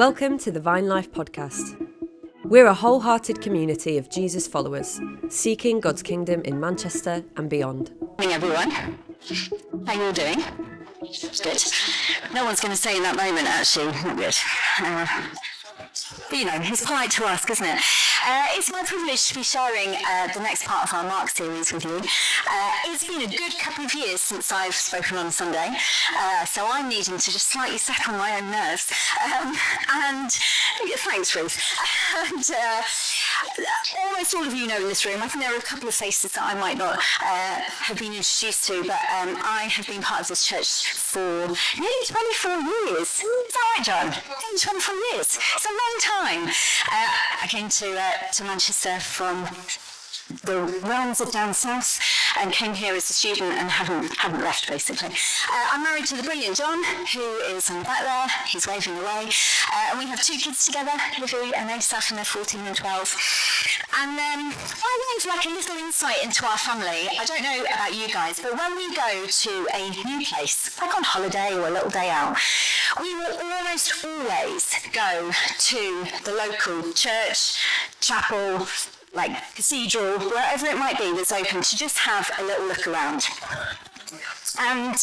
Welcome to the Vine Life podcast. We're a wholehearted community of Jesus followers, seeking God's kingdom in Manchester and beyond. Morning, everyone. How you all doing? Good. No one's going to say in that moment, actually, not good. But you know, it's polite to ask, isn't it? It's my privilege to be sharing the next part of our Mark series with you. It's been a good couple of years since I've spoken on Sunday, so I'm needing to just slightly settle my own nerves. And thanks, Ruth. And almost all of you know in this room, I think there are a couple of faces that I might not have been introduced to, but I have been part of this church for nearly 24 years. Is that right, John? Nearly 24 years. It's a long time. I came to Manchester from the realms of down south and came here as a student and haven't left, basically. I'm married to the brilliant John, who is on the back there. He's waving away. And we have two kids together, Livy and Asaph, and they're 14 and 12. And I gave like a little insight into our family. I don't know about you guys, but when we go to a new place, like on holiday or a little day out, we will almost always go to the local church, chapel, like cathedral, wherever it might be that's open, to just have a little look around. And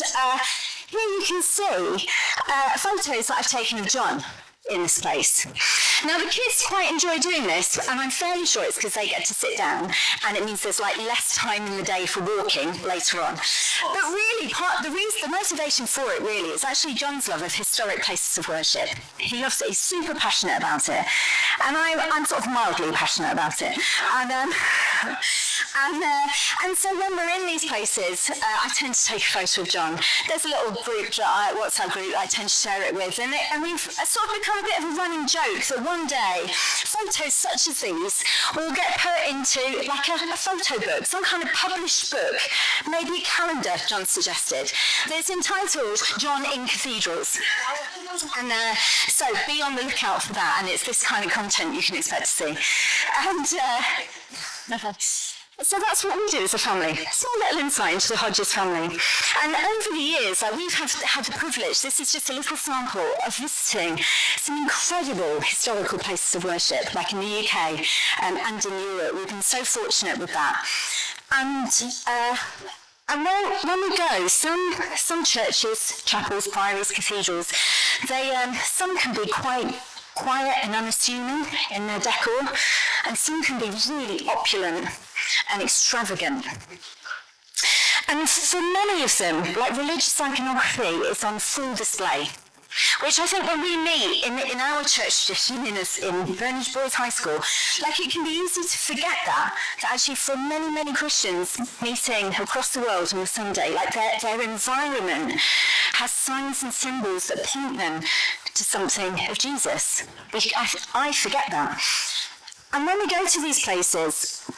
here you can see photos that I've taken of John in this place. Now the kids quite enjoy doing this, and I'm fairly sure it's because they get to sit down, and it means there's like less time in the day for walking later on. But really, the motivation for it really is actually John's love of historic places of worship. He loves it. He's super passionate about it, and I'm sort of mildly passionate about it. And so when we're in these places, I tend to take a photo of John. There's a little group, WhatsApp group, I tend to share it with, and we've sort of become a bit of a running joke that one day photos such as these will get put into like a photo book, some kind of published book, maybe a calendar, John suggested, that's entitled John in Cathedrals. And so be on the lookout for that, and it's this kind of content you can expect to see. And so that's what we do as a family. Small little insight into the Hodges family. And over the years, we've had the privilege, this is just a little sample, of visiting some incredible historical places of worship, like in the UK and in Europe. We've been so fortunate with that. And when we go, some churches, chapels, priories, cathedrals, some can be quite quiet and unassuming in their decor, and some can be really opulent and extravagant. And for many of them, like religious iconography is on full display, which I think when we meet in our church tradition in Burnage Boys High School, like it can be easy to forget that actually for many, many Christians meeting across the world on a Sunday, like their environment has signs and symbols that point them to something of Jesus. I forget that. And when we go to these places,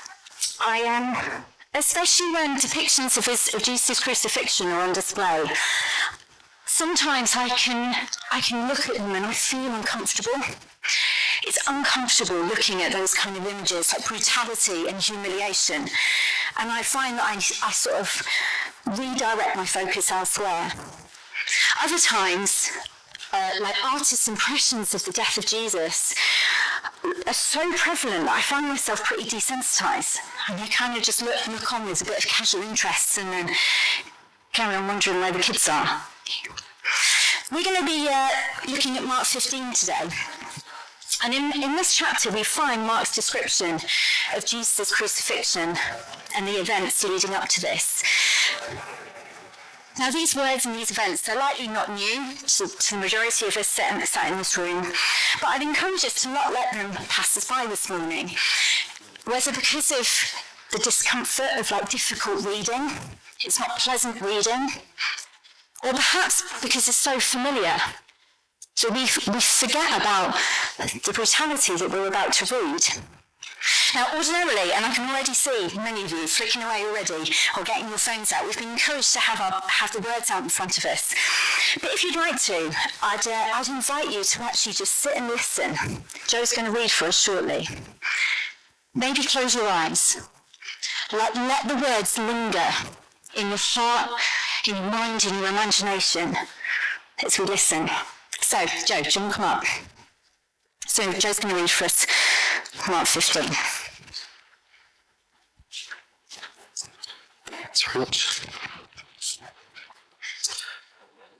especially when depictions of Jesus' crucifixion are on display, sometimes I can look at them and I feel uncomfortable. It's uncomfortable looking at those kind of images, like brutality and humiliation. And I find that I sort of redirect my focus elsewhere. Other times, like artists' impressions of the death of Jesus are so prevalent that I find myself pretty desensitised. And I kind of just look on with a bit of casual interest and then carry on wondering where the kids are. We're going to be looking at Mark 15 today. And in this chapter, we find Mark's description of Jesus' crucifixion and the events leading up to this. Now, these words and these events, they're likely not new to the majority of us sat in this room, but I'd encourage us to not let them pass us by this morning, whether because of the discomfort of like difficult reading, it's not pleasant reading, or perhaps because it's so familiar, so we forget about the brutality that we're about to read. Now, ordinarily, and I can already see many of you flicking away already or getting your phones out, we've been encouraged to have the words out in front of us. But if you'd like to, I'd invite you to actually just sit and listen. Joe's going to read for us shortly. Maybe close your eyes. Let the words linger in your heart, in your mind, in your imagination as we listen. So, Joe, do you want to come up? So Joe's going to read for us Mark 15. Thanks very much.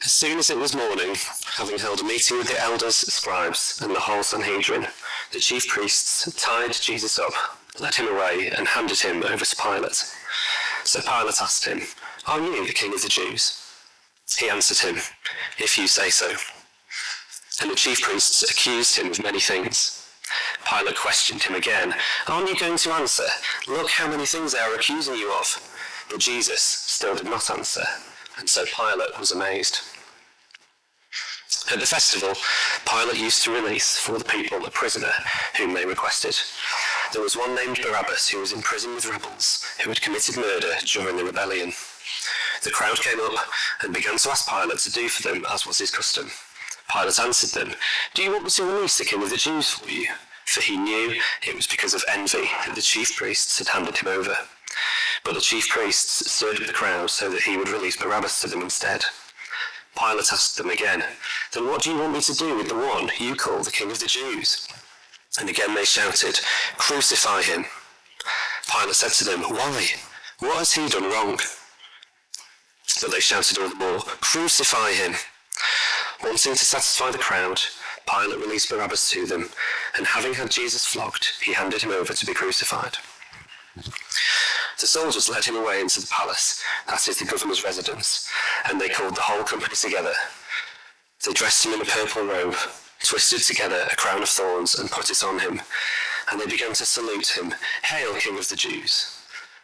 As soon as it was morning, having held a meeting with the elders, scribes, and the whole Sanhedrin, the chief priests tied Jesus up, led him away, and handed him over to Pilate. So Pilate asked him, "Are you the king of the Jews?" He answered him, "If you say so." And the chief priests accused him of many things. Pilate questioned him again, "Aren't you going to answer? Look how many things they are accusing you of." But Jesus still did not answer, and so Pilate was amazed. At the festival, Pilate used to release for the people a prisoner whom they requested. There was one named Barabbas who was in prison with rebels who had committed murder during the rebellion. The crowd came up and began to ask Pilate to do for them as was his custom. Pilate answered them, "Do you want me to release the king of the Jews for you?" For he knew it was because of envy that the chief priests had handed him over. But the chief priests stirred up the crowd so that he would release Barabbas to them instead. Pilate asked them again, "Then what do you want me to do with the one you call the king of the Jews?" And again they shouted, "Crucify him." Pilate said to them, "Why? What has he done wrong?" But they shouted all the more, "Crucify him." Wanting to satisfy the crowd, Pilate released Barabbas to them, and having had Jesus flogged, he handed him over to be crucified. The soldiers led him away into the palace, that is the governor's residence, and they called the whole company together. They dressed him in a purple robe, twisted together a crown of thorns, and put it on him, and they began to salute him, "Hail, King of the Jews!"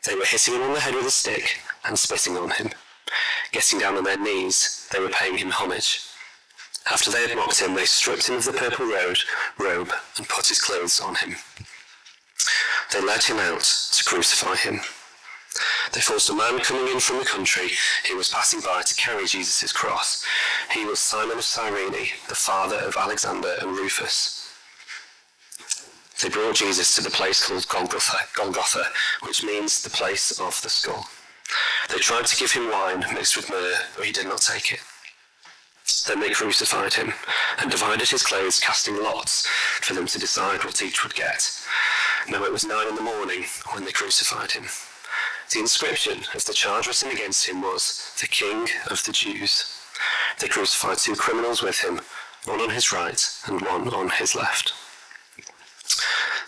They were hitting him on the head with a stick and spitting on him. Getting down on their knees, they were paying him homage. After they had mocked him, they stripped him of the purple robe and put his clothes on him. They led him out to crucify him. They forced a man coming in from the country who was passing by to carry Jesus' cross. He was Simon of Cyrene, the father of Alexander and Rufus. They brought Jesus to the place called Golgotha, which means the place of the skull. They tried to give him wine mixed with myrrh, but he did not take it. Then they crucified him and divided his clothes, casting lots for them to decide what each would get. Now it was 9 a.m. when they crucified him. The inscription of the charge written against him was, "The King of the Jews." They crucified 2 criminals with him, one on his right and one on his left.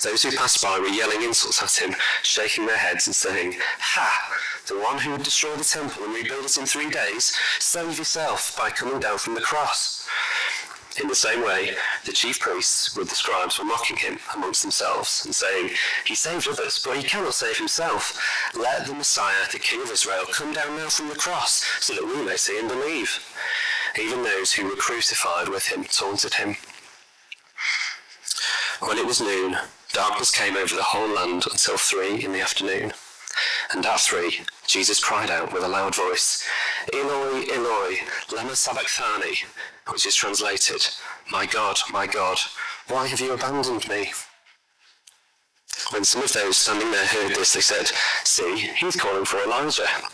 Those who passed by were yelling insults at him, shaking their heads and saying, "Ha! The one who would destroy the temple and rebuild it in 3 days, save yourself by coming down from the cross." In the same way, the chief priests with the scribes were mocking him amongst themselves and saying, "He saved others, but he cannot save himself. Let the Messiah, the King of Israel, come down now from the cross so that we may see and believe." Even those who were crucified with him taunted him. When it was noon, darkness came over the whole land until 3 in the afternoon. And at 3, Jesus cried out with a loud voice, "Eloi, Eloi, lema sabachthani," which is translated, my God, why have you abandoned me?" When some of those standing there heard this, they said, "See, he's calling for Elijah."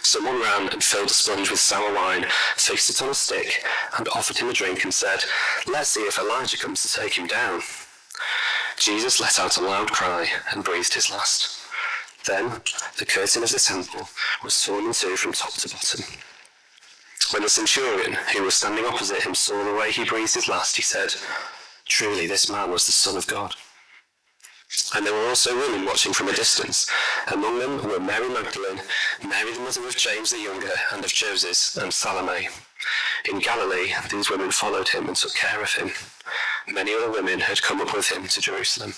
Someone ran and filled a sponge with sour wine, fixed it on a stick, and offered him a drink and said, "Let's see if Elijah comes to take him down." Jesus let out a loud cry and breathed his last. Then the curtain of the temple was torn in 2 from top to bottom. When the centurion, who was standing opposite him, saw the way he breathed his last, he said, "Truly this man was the Son of God." And there were also women watching from a distance. Among them were Mary Magdalene, Mary the mother of James the younger, and of Joses, and Salome. In Galilee, these women followed him and took care of him. Many other women had come up with him to Jerusalem.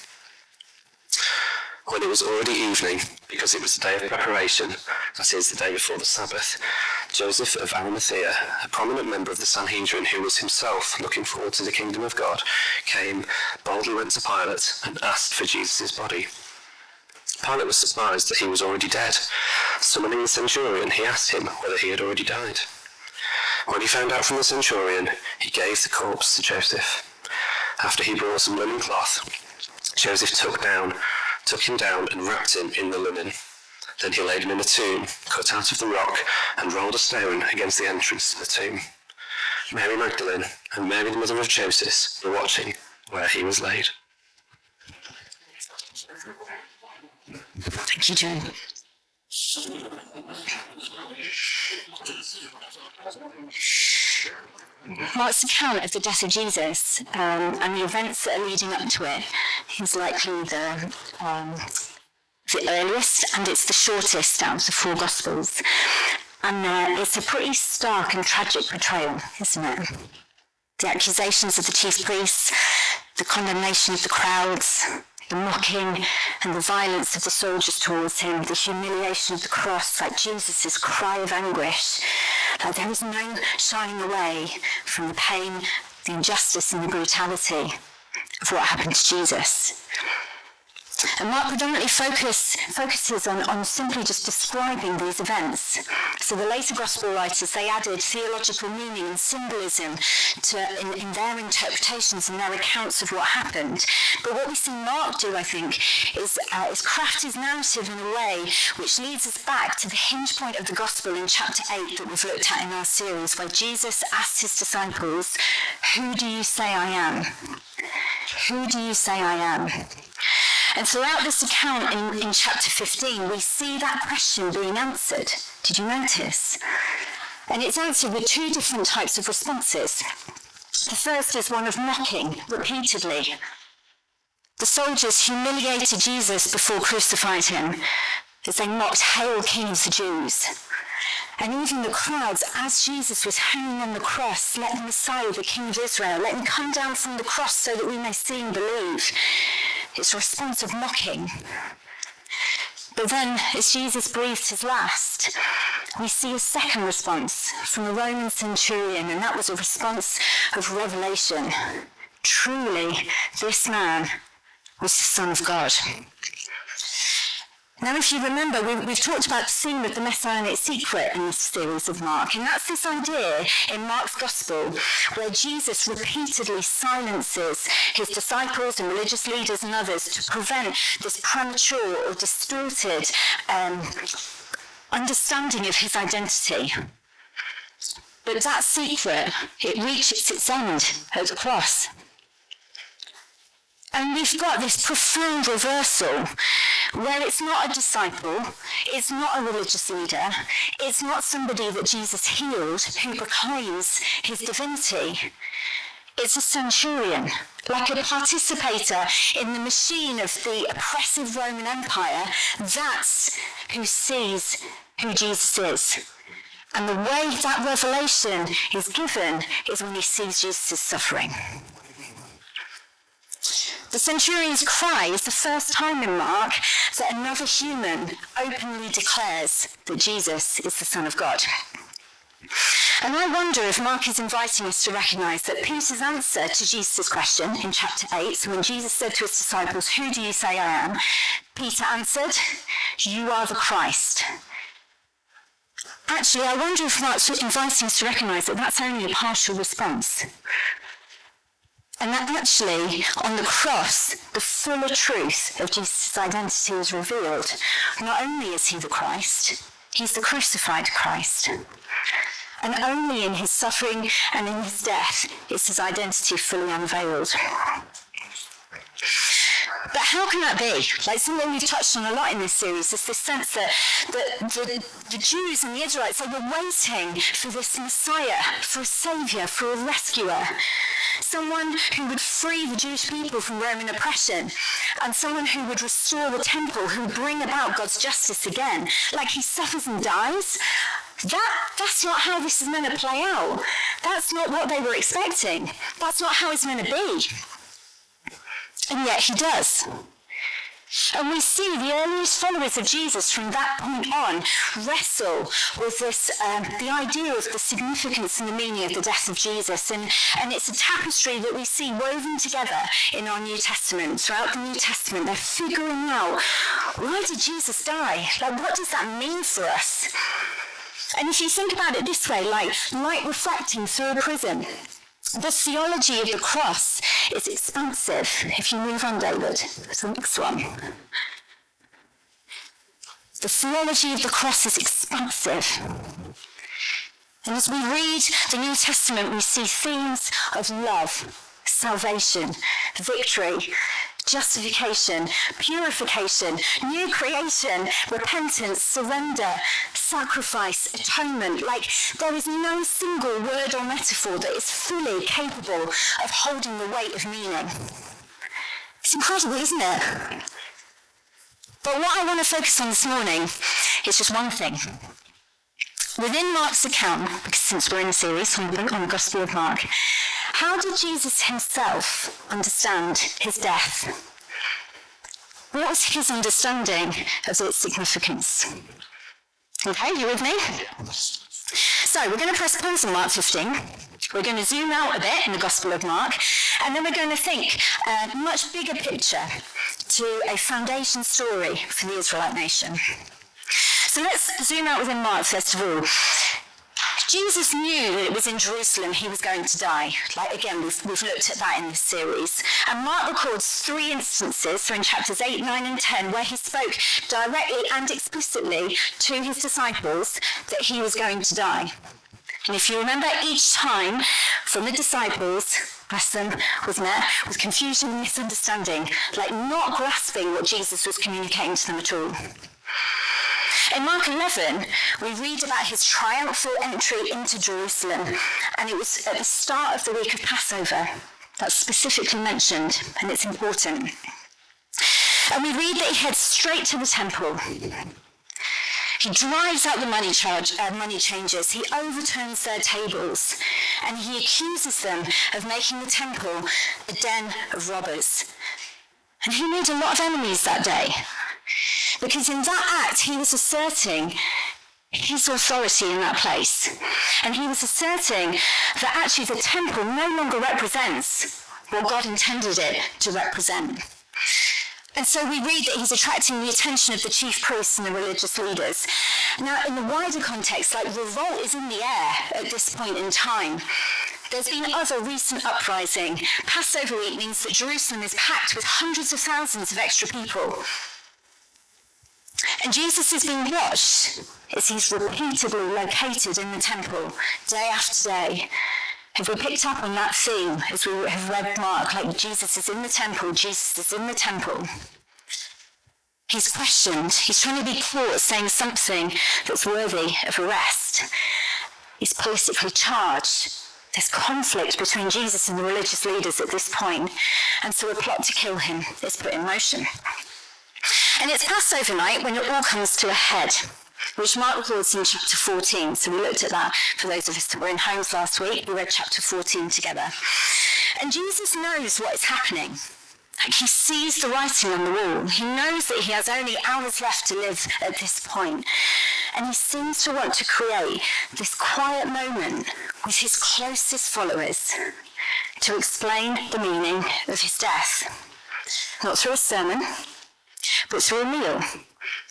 When it was already evening, because it was the day of preparation, that is, the day before the Sabbath, Joseph of Arimathea, a prominent member of the Sanhedrin who was himself looking forward to the kingdom of God, boldly went to Pilate and asked for Jesus' body. Pilate was surprised that he was already dead. Summoning the centurion, he asked him whether he had already died. When he found out from the centurion, he gave the corpse to Joseph. After he brought some linen cloth, Joseph took him down and wrapped him in the linen. Then he laid him in a tomb, cut out of the rock, and rolled a stone against the entrance to the tomb. Mary Magdalene and Mary the mother of Joseph were watching where he was laid. Thank you, Joe. Mark's account of the death of Jesus and the events that are leading up to it is likely the earliest, and it's the shortest out of the four Gospels. And it's a pretty stark and tragic portrayal, isn't it? The accusations of the chief priests, the condemnation of the crowds, the mocking and the violence of the soldiers towards him, the humiliation of the cross, like Jesus' cry of anguish. Like there is no shying away from the pain, the injustice and the brutality of what happened to Jesus. And Mark predominantly focuses on simply just describing these events. So the later gospel writers, they added theological meaning and symbolism in their interpretations and their accounts of what happened. But what we see Mark do, I think, is craft his narrative in a way which leads us back to the hinge point of the gospel in chapter 8 that we've looked at in our series, where Jesus asked his disciples, "Who do you say I am? Who do you say I am?" And throughout this account in chapter 15, we see that question being answered. Did you notice? And it's answered with two different types of responses. The first is one of mocking, repeatedly. The soldiers humiliated Jesus before crucified him as they mocked, "Hail, King of the Jews." And even the crowds, as Jesus was hanging on the cross, "Let the Messiah, the King of Israel, let him come down from the cross so that we may see and believe." It's a response of mocking. But then, as Jesus breathed his last, we see a second response from a Roman centurion, and that was a response of revelation. Truly, this man was the Son of God. Now, if you remember, we've talked about the theme of the Messianic secret in this series of Mark, and that's this idea in Mark's Gospel where Jesus repeatedly silences his disciples and religious leaders and others to prevent this premature or distorted understanding of his identity. But that secret, it reaches its end at the cross. And we've got this profound reversal where it's not a disciple, it's not a religious leader, it's not somebody that Jesus healed who proclaims his divinity. It's a centurion, like a participator in the machine of the oppressive Roman Empire. That's who sees who Jesus is. And the way that revelation is given is when he sees Jesus' suffering. The centurion's cry is the first time in Mark that another human openly declares that Jesus is the Son of God. And I wonder if Mark is inviting us to recognise that Peter's answer to Jesus' question in chapter 8, so when Jesus said to his disciples, "Who do you say I am?" Peter answered, "You are the Christ." Actually, I wonder if Mark's inviting us to recognise that that's only a partial response. And that actually, on the cross, the fuller truth of Jesus' identity is revealed. Not only is he the Christ, he's the crucified Christ. And only in his suffering and in his death is his identity fully unveiled. But how can that be? Like something we've touched on a lot in this series is this sense that the Jews and the Israelites, they were waiting for this Messiah, for a saviour, for a rescuer. Someone who would free the Jewish people from Roman oppression, and someone who would restore the temple, who would bring about God's justice again. Like he suffers and dies. That's not how this is meant to play out. That's not what they were expecting. That's not how it's meant to be. And yet he does. And we see the earliest followers of Jesus from that point on wrestle with this, the idea of the significance and the meaning of the death of Jesus. And it's a tapestry that we see woven together in our New Testament. Throughout the New Testament, they're figuring out, why did Jesus die? Like, what does that mean for us? And if you think about it this way, like light reflecting through a prism, the theology of the cross is expansive. If you move on, David, to the next one. The theology of the cross is expansive. And as we read the New Testament, we see themes of love, salvation, victory, justification, purification, new creation, repentance, surrender, sacrifice, atonement. Like, there is no single word or metaphor that is fully capable of holding the weight of meaning. It's incredible, isn't it? But what I want to focus on this morning is just one thing. Within Mark's account, because since we're in a series on the Gospel of Mark, how did Jesus himself understand his death? What was his understanding of its significance? Okay, you with me? So we're going to press pause on Mark 15. We're going to zoom out a bit in the Gospel of Mark, and then we're going to think a much bigger picture to a foundation story for the Israelite nation. So let's zoom out within Mark first of all. Jesus knew that it was in Jerusalem he was going to die. Like, again, we've looked at that in this series. And Mark records 3 instances, so in chapters 8, 9 and 10, where he spoke directly and explicitly to his disciples that he was going to die. And if you remember, each time from the disciples, bless them, was met with confusion and misunderstanding, like not grasping what Jesus was communicating to them at all. In Mark 11, we read about his triumphal entry into Jerusalem, and it was at the start of the week of Passover. That's specifically mentioned, and it's important. And we read that he heads straight to the temple. He drives out the money changers, he overturns their tables, and he accuses them of making the temple a den of robbers. And he made a lot of enemies that day, because in that act he was asserting his authority in that place. And he was asserting that actually the temple no longer represents what God intended it to represent. And so we read that he's attracting the attention of the chief priests and the religious leaders. Now, in the wider context, like, revolt is in the air at this point in time. There's been other recent uprising. Passover week means that Jerusalem is packed with hundreds of thousands of extra people. And Jesus is being watched as he's repeatedly located in the temple, day after day. Have we picked up on that theme as we have read Mark? Like, Jesus is in the temple, Jesus is in the temple. He's questioned. He's trying to be caught saying something that's worthy of arrest. He's politically charged. There's conflict between Jesus and the religious leaders at this point, and so a plot to kill him is put in motion. And it's Passover night when it all comes to a head, which Mark records in chapter 14. So we looked at that for those of us that were in homes last week. We read chapter 14 together. And Jesus knows what is happening. Like, he sees the writing on the wall. He knows that he has only hours left to live at this point. And he seems to want to create this quiet moment with his closest followers to explain the meaning of his death. Not through a sermon, but through a meal,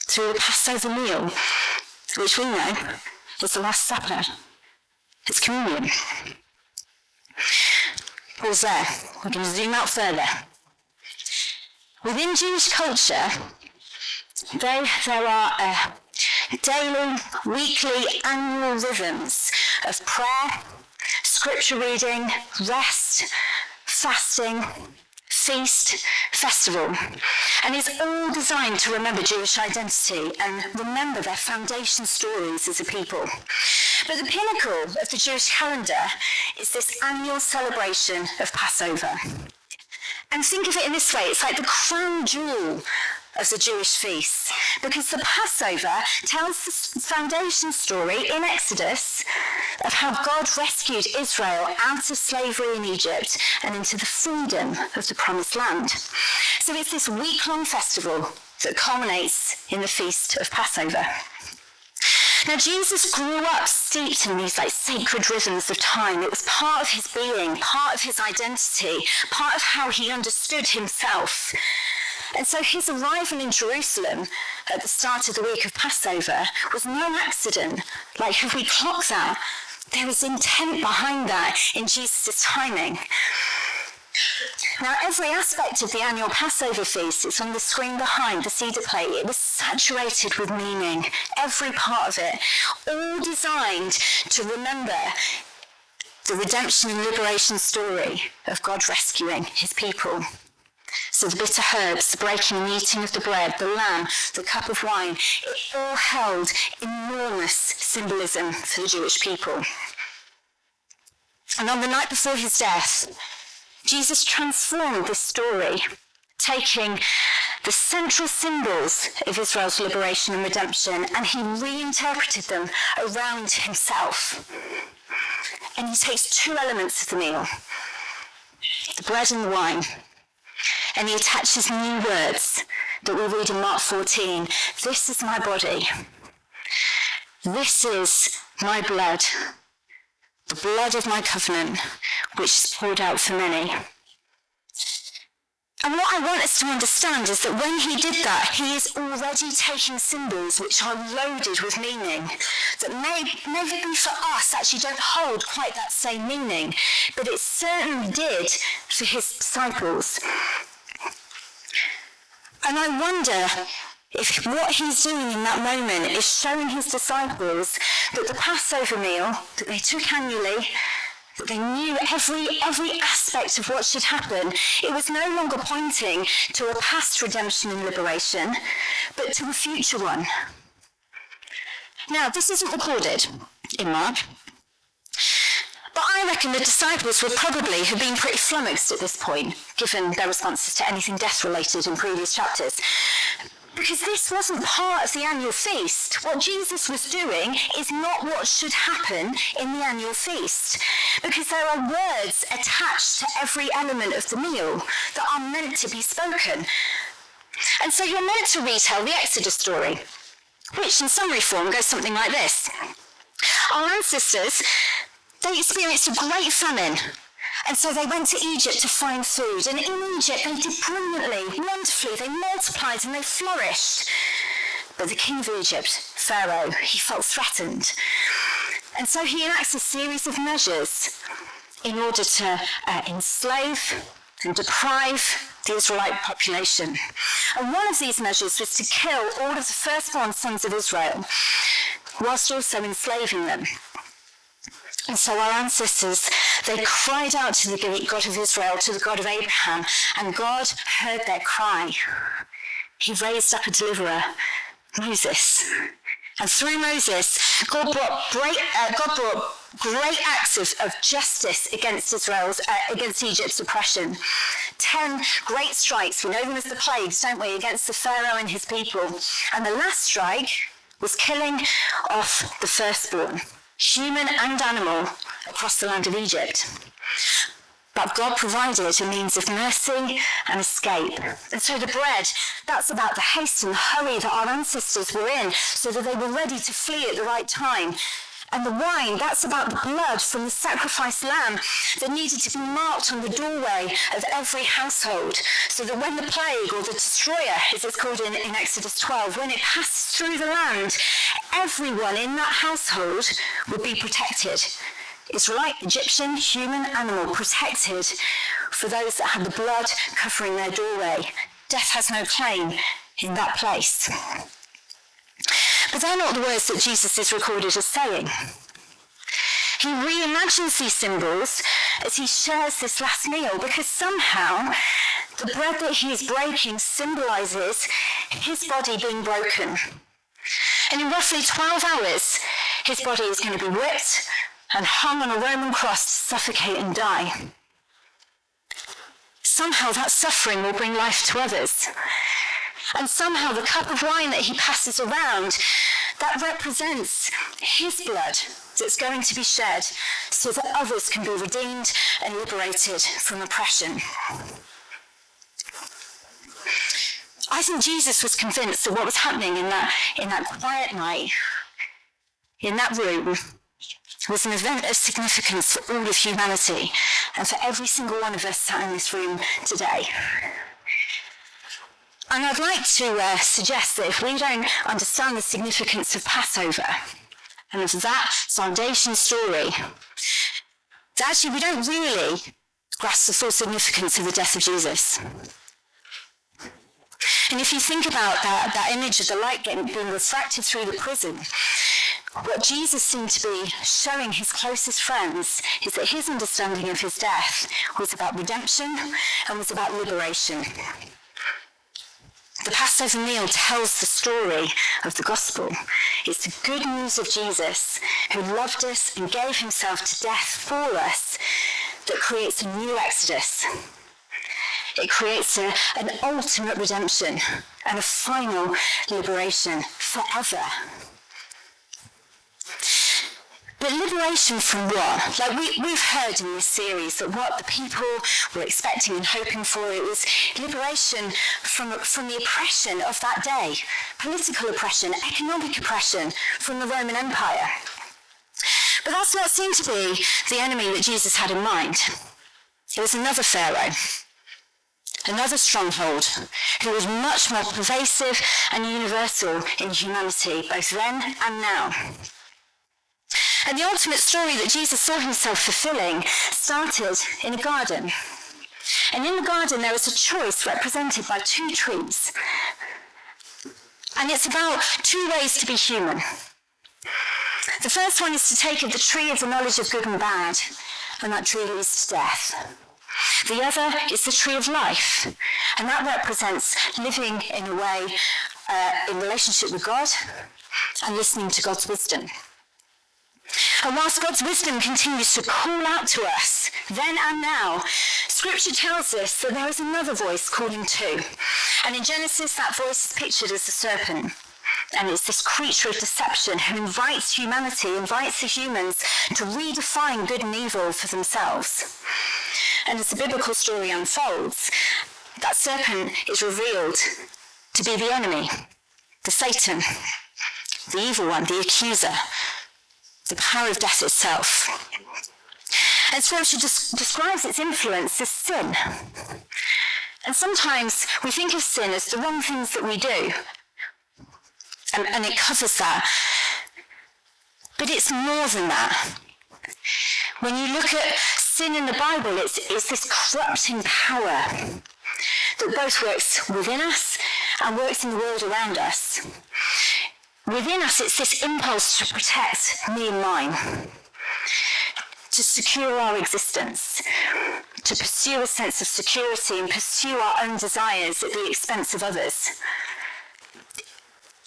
through the Passover meal, which we know is the Last Supper. It's communion. Pause there. We're going to zoom out further. Within Jewish culture, there are daily, weekly, annual rhythms of prayer, scripture reading, rest, fasting, feast, festival. And it's all designed to remember Jewish identity and remember their foundation stories as a people. But the pinnacle of the Jewish calendar is this annual celebration of Passover. And think of it in this way, it's like the crown jewel of the Jewish feasts, because the Passover tells the foundation story in Exodus of how God rescued Israel out of slavery in Egypt and into the freedom of the Promised Land. So it's this week-long festival that culminates in the feast of Passover. Now, Jesus grew up steeped in these sacred rhythms of time. It was part of his being, part of his identity, part of how he understood himself. And so his arrival in Jerusalem at the start of the week of Passover was no accident. Like, if we clock that, there was intent behind that in Jesus' timing. Now, every aspect of the annual Passover feast, it's on the screen behind the cedar plate. It was saturated with meaning, every part of it, all designed to remember the redemption and liberation story of God rescuing his people. So the bitter herbs, the breaking and eating of the bread, the lamb, the cup of wine, it all held enormous symbolism for the Jewish people. And on the night before his death, Jesus transformed this story, taking the central symbols of Israel's liberation and redemption, and he reinterpreted them around himself. And he takes two elements of the meal, the bread and the wine, and he attaches new words that we read in Mark 14. This is my body. This is my blood, the blood of my covenant, which is poured out for many. And what I want us to understand is that when he did that, he is already taking symbols which are loaded with meaning, that maybe for us actually don't hold quite that same meaning, but it certainly did for his disciples. And I wonder if what he's doing in that moment is showing his disciples that the Passover meal that they took annually, that they knew every aspect of what should happen, it was no longer pointing to a past redemption and liberation, but to a future one. Now, this isn't recorded in Mark, but I reckon the disciples would probably have been pretty flummoxed at this point, given their responses to anything death-related in previous chapters. Because this wasn't part of the annual feast. What Jesus was doing is not what should happen in the annual feast. Because there are words attached to every element of the meal that are meant to be spoken. And so you're meant to retell the Exodus story, which in summary form goes something like this. Our ancestors, they experienced a great famine. And so they went to Egypt to find food. And in Egypt, they did brilliantly, wonderfully. They multiplied and they flourished. But the king of Egypt, Pharaoh, he felt threatened. And so he enacts a series of measures in order to enslave and deprive the Israelite population. And one of these measures was to kill all of the firstborn sons of Israel, whilst also enslaving them. And so our ancestors, they cried out to the God of Israel, to the God of Abraham, and God heard their cry. He raised up a deliverer, Moses. And through Moses, God brought great acts of justice against against Egypt's oppression. 10 great strikes, we know them as the plagues, don't we, against the Pharaoh and his people. And the last strike was killing off the firstborn, human and animal, across the land of Egypt. But God provided a means of mercy and escape. And so the bread, that's about the haste and the hurry that our ancestors were in, so that they were ready to flee at the right time. And the wine, that's about the blood from the sacrificed lamb that needed to be marked on the doorway of every household, so that when the plague, or the destroyer, as it's called in Exodus 12, when it passes through the land, everyone in that household would be protected. Israelite, Egyptian, human, animal, protected for those that had the blood covering their doorway. Death has no claim in that place. But they're not the words that Jesus is recorded as saying. He reimagines these symbols as he shares this last meal, because somehow the bread that he is breaking symbolises his body being broken. And in roughly 12 hours, his body is going to be whipped and hung on a Roman cross to suffocate and die. Somehow that suffering will bring life to others. And somehow the cup of wine that he passes around, that represents his blood that's going to be shed so that others can be redeemed and liberated from oppression. I think Jesus was convinced that what was happening in that quiet night, in that room, was an event of significance for all of humanity and for every single one of us sat in this room today. And I'd like to suggest that if we don't understand the significance of Passover and of that foundation story, that actually we don't really grasp the full significance of the death of Jesus. And if you think about that image of the light being refracted through the prism, what Jesus seemed to be showing his closest friends is that his understanding of his death was about redemption and was about liberation. The Passover meal tells the story of the gospel. It's the good news of Jesus, who loved us and gave himself to death for us, that creates a new exodus. It creates an ultimate redemption and a final liberation forever. But liberation from what? Like we've heard in this series that what the people were expecting and hoping for, it was liberation from the oppression of that day. Political oppression, economic oppression from the Roman Empire. But that's not seemed to be the enemy that Jesus had in mind. It was another Pharaoh, another stronghold, who was much more pervasive and universal in humanity, both then and now. And the ultimate story that Jesus saw himself fulfilling started in a garden. And in the garden there was a choice represented by two trees. And it's about two ways to be human. The first one is to take of the tree of the knowledge of good and bad, and that tree leads to death. The other is the tree of life, and that represents living in a way in relationship with God and listening to God's wisdom. And whilst God's wisdom continues to call out to us, then and now, Scripture tells us that there is another voice calling too. And in Genesis, that voice is pictured as the serpent. And it's this creature of deception who invites humanity, invites the humans to redefine good and evil for themselves. And as the biblical story unfolds, that serpent is revealed to be the enemy, the Satan, the evil one, the accuser, the power of death itself. And Scripture describes its influence as sin. And sometimes we think of sin as the wrong things that we do, and it covers that. But it's more than that. When you look at sin in the Bible, it's this corrupting power that both works within us and works in the world around us. Within us, it's this impulse to protect me and mine, to secure our existence, to pursue a sense of security and pursue our own desires at the expense of others.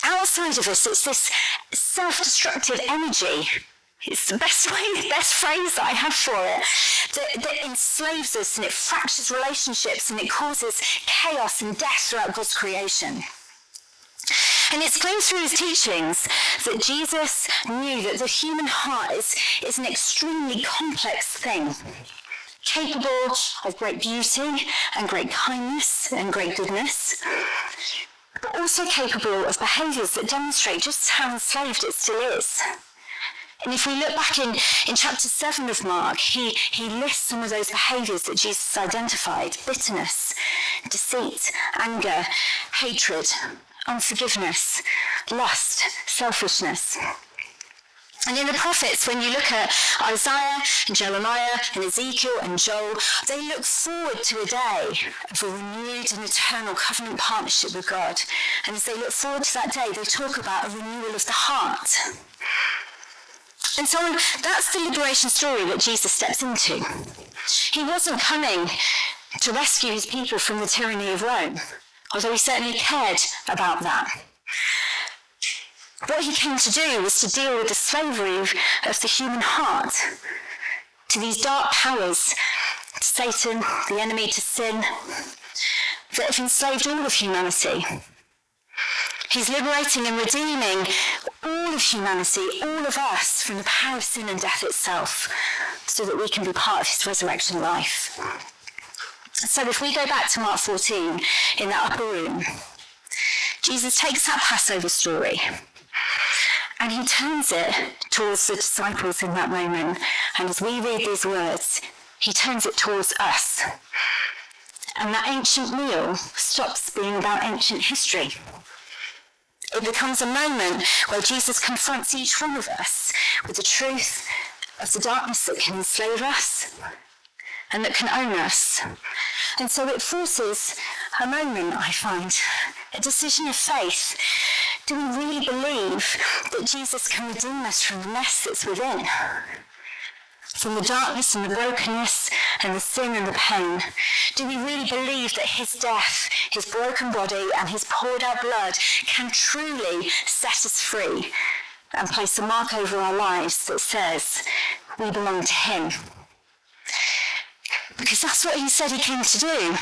Outside of us, it's this self-destructive energy. It's the best phrase that I have for it, that enslaves us and it fractures relationships and it causes chaos and death throughout God's creation. And it's clear through his teachings that Jesus knew that the human heart is an extremely complex thing, capable of great beauty and great kindness and great goodness, but also capable of behaviours that demonstrate just how enslaved it still is. And if we look back in chapter 7 of Mark, he lists some of those behaviours that Jesus identified: bitterness, deceit, anger, hatred, unforgiveness, lust, selfishness. And in the prophets, when you look at Isaiah and Jeremiah and Ezekiel and Joel, they look forward to a day of a renewed and eternal covenant partnership with God. And as they look forward to that day, they talk about a renewal of the heart. And so that's the liberation story that Jesus steps into. He wasn't coming to rescue his people from the tyranny of Rome, although he certainly cared about that. What he came to do was to deal with the slavery of the human heart to these dark powers, to Satan, the enemy, to sin, that have enslaved all of humanity. He's liberating and redeeming all of humanity, all of us, from the power of sin and death itself, so that we can be part of his resurrection life. So if we go back to Mark 14, in that upper room, Jesus takes that Passover story and he turns it towards the disciples in that moment. And as we read these words, he turns it towards us. And that ancient meal stops being about ancient history. It becomes a moment where Jesus confronts each one of us with the truth of the darkness that can enslave us and that can own us. And so it forces a moment, I find, a decision of faith Do we really believe that Jesus can redeem us from the mess that's within? From the darkness and the brokenness and the sin and the pain? Do we really believe that his death, his broken body and his poured out blood can truly set us free and place a mark over our lives that says we belong to him? Because that's what he said he came to do.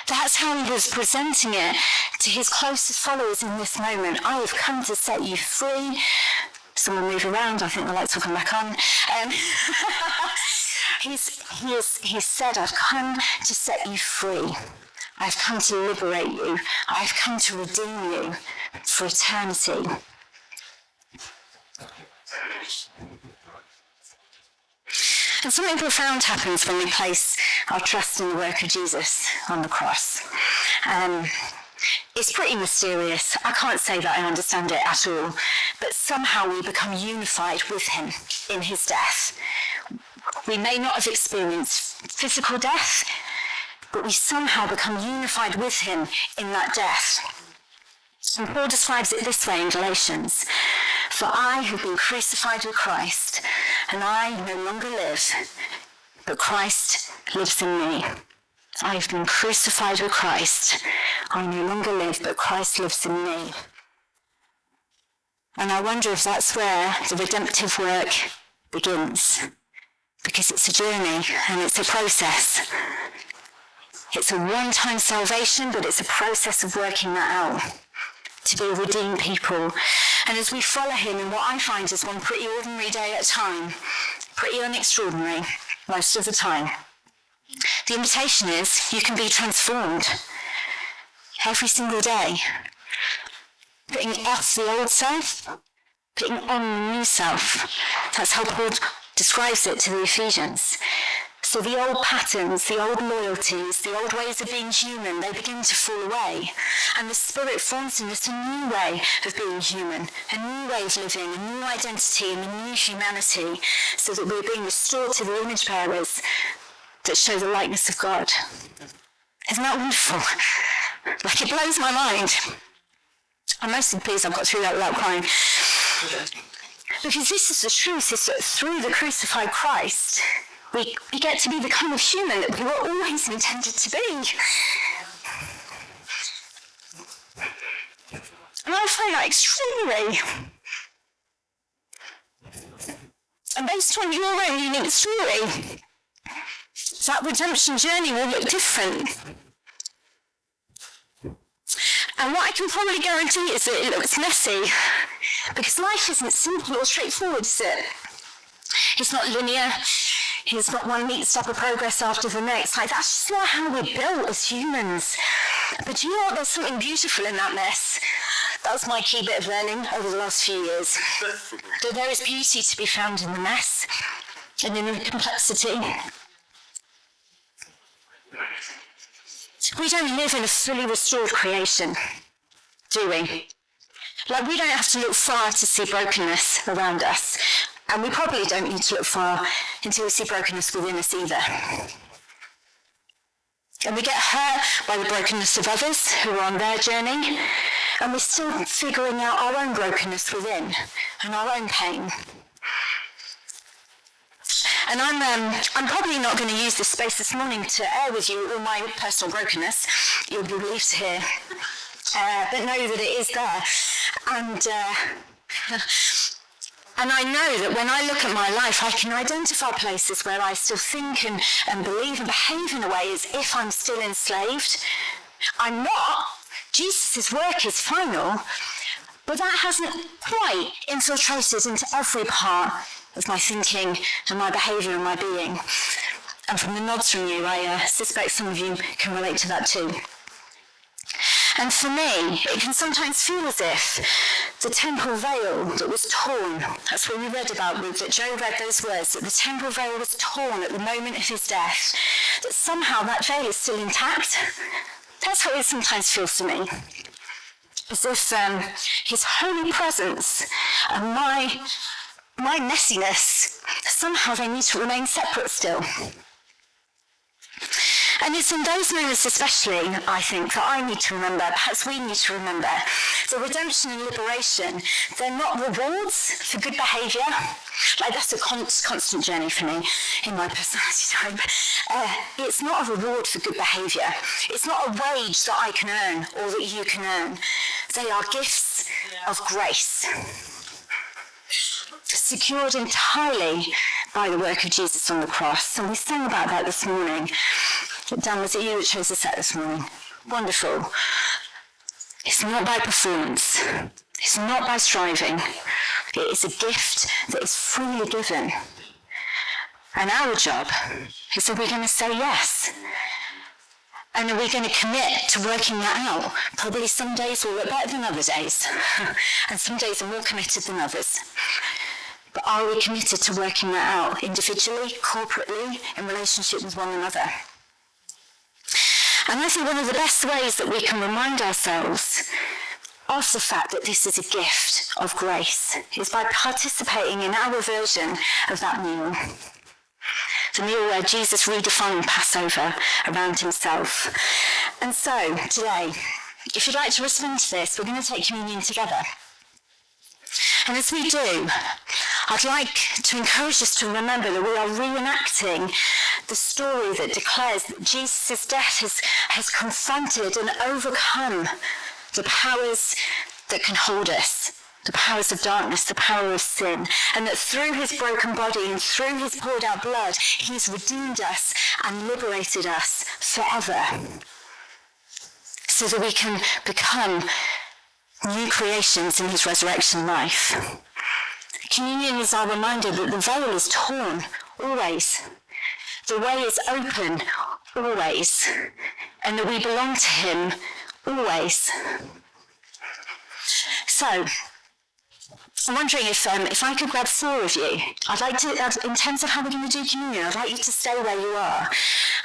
That's how he was presenting it to his closest followers in this moment. I have come to set you free. Someone move around, I think the lights will come back on. He said, I've come to set you free. I've come to liberate you. I've come to redeem you for eternity. And something profound happens when we place our trust in the work of Jesus on the cross. It's pretty mysterious. I can't say that I understand it at all, but somehow we become unified with him in his death. We may not have experienced physical death, but we somehow become unified with him in that death. And Paul describes it this way in Galatians: "For I have been crucified with Christ, and I no longer live, but Christ lives in me. I have been crucified with Christ. I no longer live, but Christ lives in me." And I wonder if that's where the redemptive work begins, because it's a journey and it's a process. It's a one-time salvation, but it's a process of working that out to be a redeemed people. And as we follow him in what I find is one pretty ordinary day at a time, pretty unextraordinary most of the time, the invitation is you can be transformed every single day, putting off the old self, putting on the new self. That's how Paul describes it to the Ephesians. So the old patterns, the old loyalties, the old ways of being human, they begin to fall away. And the Spirit forms in us a new way of being human, a new way of living, a new identity and a new humanity, so that we're being restored to the image bearers that show the likeness of God. Isn't that wonderful? Like, it blows my mind. I'm mostly pleased I've got through that without crying. Because this is the truth, is that through the crucified Christ, we get to be the kind of human that we were always intended to be. And I find that extraordinary. And based on your own unique story, that redemption journey will look different. And what I can probably guarantee is that it looks messy, because life isn't simple or straightforward, is it? It's not linear. It's not one neat step of progress after the next. Like, that's just not how we're built as humans. But do you know what? There's something beautiful in that mess. That's my key bit of learning over the last few years. That there is beauty to be found in the mess and in the complexity. We don't live in a fully restored creation, do we? Like, we don't have to look far to see brokenness around us. And we probably don't need to look far until we see brokenness within us either. And we get hurt by the brokenness of others who are on their journey, and we're still figuring out our own brokenness within and our own pain. And I'm probably not going to use this space this morning to air with you all my personal brokenness. You'll be relieved to hear. But know that it is there. And I know that when I look at my life, I can identify places where I still think and believe and behave in a way as if I'm still enslaved. I'm not. Jesus' work is final, but that hasn't quite infiltrated into every part of my thinking and my behaviour and my being. And from the nods from you, I suspect some of you can relate to that too. And for me, it can sometimes feel as if the temple veil that was torn, that's what we read about, that Joe read those words, that the temple veil was torn at the moment of his death, that somehow that veil is still intact. That's how it sometimes feels to me. As if his holy presence and my messiness, somehow they need to remain separate still. And it's in those moments especially, I think, that I need to remember, perhaps we need to remember, that redemption and liberation, they're not rewards for good behaviour. Like, that's a constant journey for me in my personality type. It's not a reward for good behaviour. It's not a wage that I can earn or that you can earn. They are gifts of grace, secured entirely by the work of Jesus on the cross. And we sang about that this morning. Dan, was it you that chose the set this morning? Wonderful. It's not by performance. It's not by striving. It is a gift that is freely given. And our job is that we're going to say yes. And are we going to commit to working that out? Probably some days will look better than other days. And some days are more committed than others. But are we committed to working that out individually, corporately, in relationship with one another? And I think one of the best ways that we can remind ourselves of the fact that this is a gift of grace is by participating in our version of that meal. The meal where Jesus redefined Passover around himself. And so, today, if you'd like to respond to this, we're going to take communion together. And as we do, I'd like to encourage us to remember that we are reenacting the story that declares that Jesus' death has confronted and overcome the powers that can hold us, the powers of darkness, the power of sin, and that through his broken body and through his poured out blood, he's redeemed us and liberated us forever, so that we can become new creations in his resurrection life. Communion is our reminder that the veil is torn, always. The way is open, always. And that we belong to him, always. So, I'm wondering if I could grab 4 of you. I'd like to, in terms of how we're going to do communion, I'd like you to stay where you are.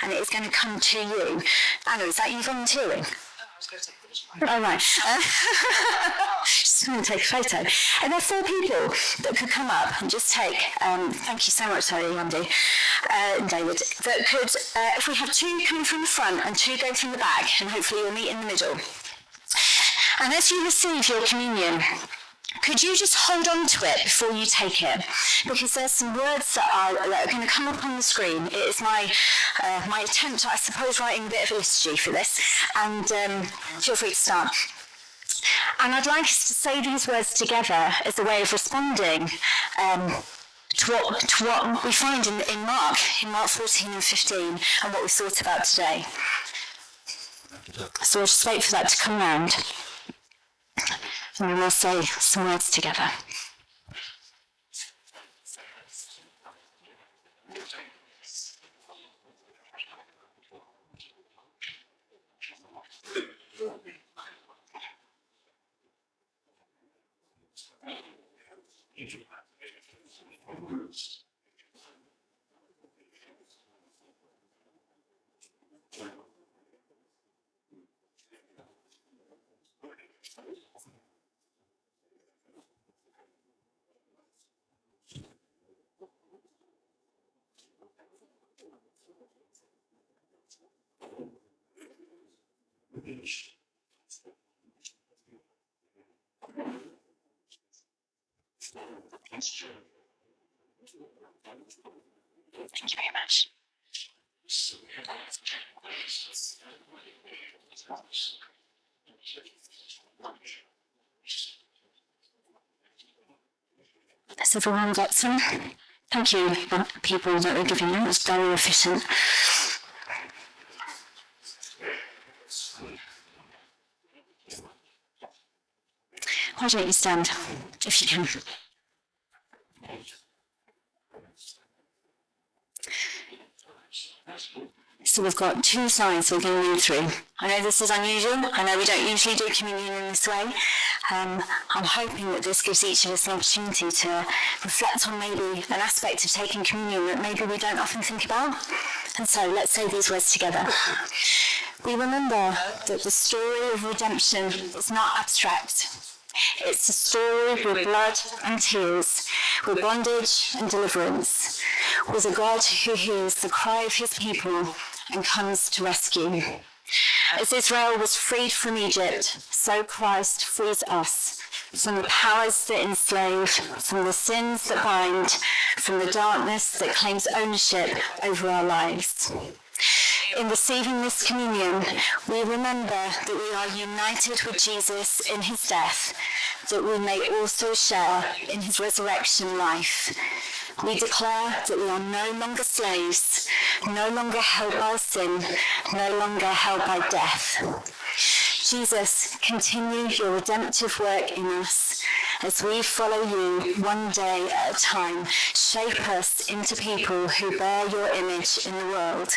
And it is going to come to you. Anna, is that you volunteering? Oh, right. Just going to take a photo. And there are 4 people that could come up and just take, thank you so much, sorry, Andy and David, that could, if we have 2 coming from the front and 2 going from the back, and hopefully you'll meet in the middle. And as you receive your communion, could you just hold on to it before you take it? Because there's some words that are going to come up on the screen. It is my attempt at, I suppose, writing a bit of a liturgy for this. And feel free to start. And I'd like us to say these words together as a way of responding to what we find in Mark 14 and 15, and what we thought about today. So we'll just wait for that to come round. And we will say some words together. Thank you very much. Has everyone got some? Thank you, people that were giving it. It was very efficient. Why don't you stand, if you can? So we've got 2 signs we're going to move through. I know this is unusual. I know we don't usually do communion in this way. I'm hoping that this gives each of us an opportunity to reflect on maybe an aspect of taking communion that maybe we don't often think about. And so let's say these words together. We remember that the story of redemption is not abstract. It's a story with blood and tears, with bondage and deliverance, with a God who hears the cry of his people and comes to rescue. As Israel was freed from Egypt, so Christ frees us from the powers that enslave, from the sins that bind, from the darkness that claims ownership over our lives. In receiving this communion, we remember that we are united with Jesus in his death, that we may also share in his resurrection life. We declare that we are no longer slaves, no longer held by sin, no longer held by death. Jesus, continue your redemptive work in us as we follow you one day at a time. Shape us into people who bear your image in the world,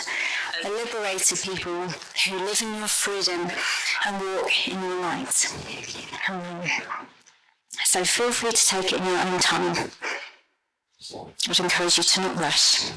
a liberated people who live in your freedom and walk in your light. So feel free to take it in your own time. I would encourage you to not rush.